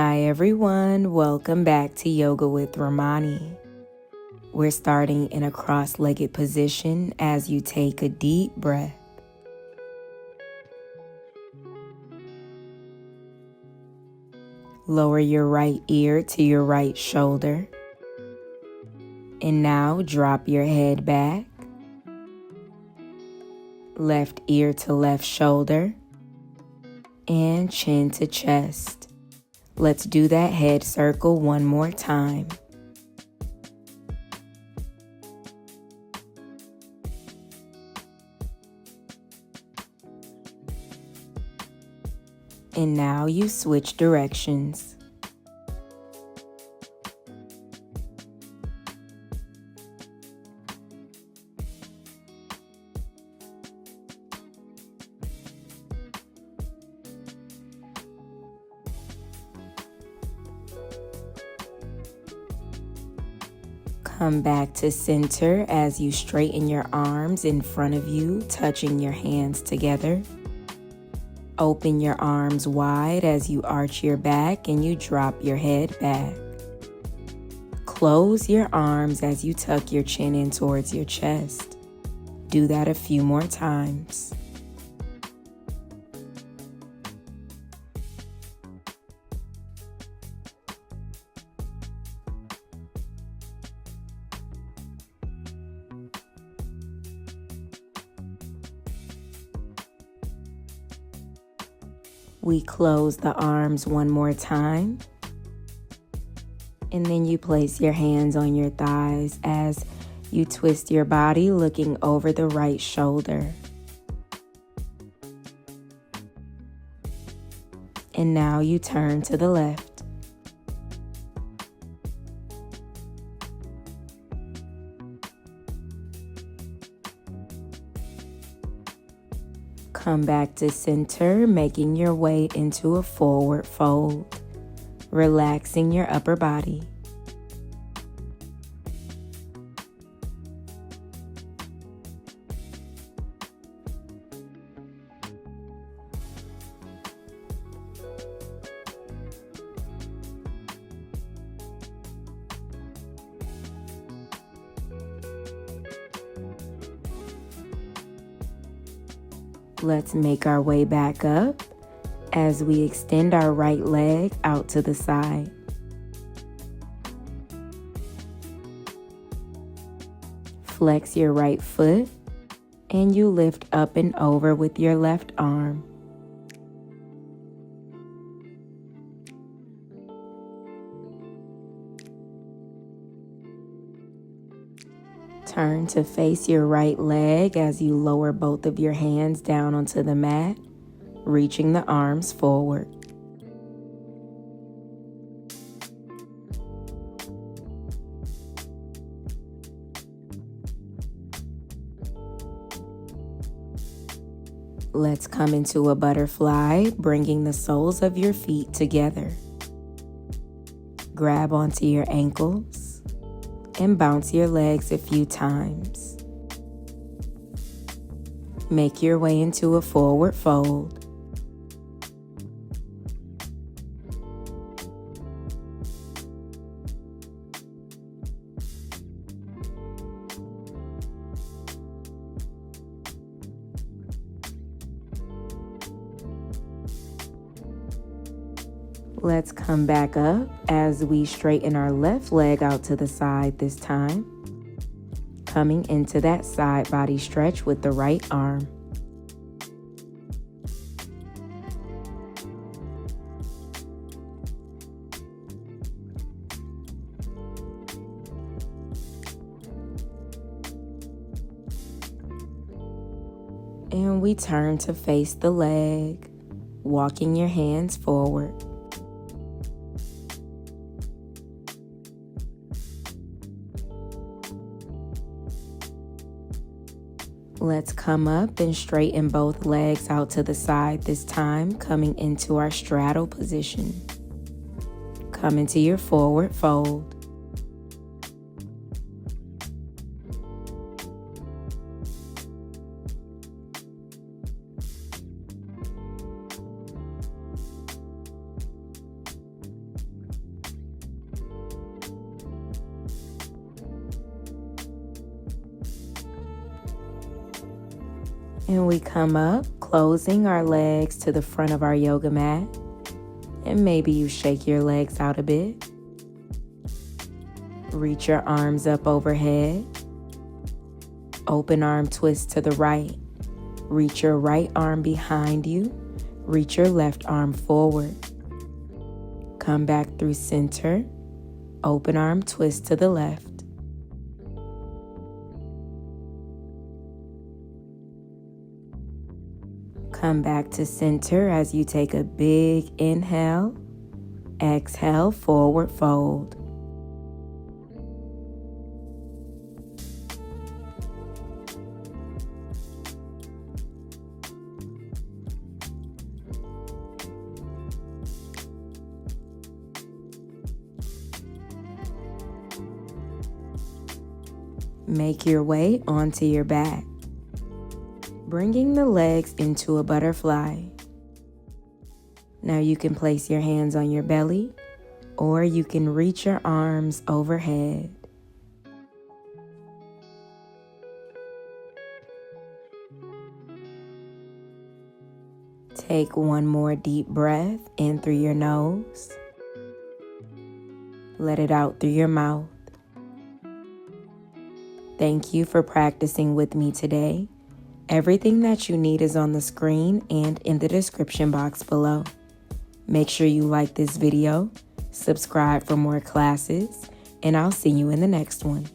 Hi everyone, welcome back to Yoga with RAMONI. We're starting in a cross-legged position as you take a deep breath. Lower your right ear to your right shoulder. And now drop your head back. Left ear to left shoulder. And chin to chest. Let's do that head circle one more time. And now you switch directions. Come back to center as you straighten your arms in front of you, touching your hands together. Open your arms wide as you arch your back and you drop your head back. Close your arms as you tuck your chin in towards your chest. Do that a few more times. We close the arms one more time. And then you place your hands on your thighs as you twist your body looking over the right shoulder. And now you turn to the left. Come back to center, making your way into a forward fold, relaxing your upper body. Let's make our way back up as we extend our right leg out to the side. Flex your right foot and you lift up and over with your left arm. Turn to face your right leg as you lower both of your hands down onto the mat, reaching the arms forward. Let's come into a butterfly, bringing the soles of your feet together. Grab onto your ankles and bounce your legs a few times. Make your way into a forward fold. Let's come back up as we straighten our left leg out to the side this time, coming into that side body stretch with the right arm. And we turn to face the leg, walking your hands forward. Let's come up and straighten both legs out to the side this time, coming into our straddle position. Come into your forward fold. And we come up, closing our legs to the front of our yoga mat. And maybe you shake your legs out a bit. Reach your arms up overhead. Open arm twist to the right. Reach your right arm behind you. Reach your left arm forward. Come back through center. Open arm twist to the left. Come back to center as you take a big inhale. Exhale, forward fold. Make your way onto your back, bringing the legs into a butterfly. Now you can place your hands on your belly, or you can reach your arms overhead. Take one more deep breath in through your nose. Let it out through your mouth. Thank you for practicing with me today. Everything that you need is on the screen and in the description box below. Make sure you like this video, subscribe for more classes, and I'll see you in the next one.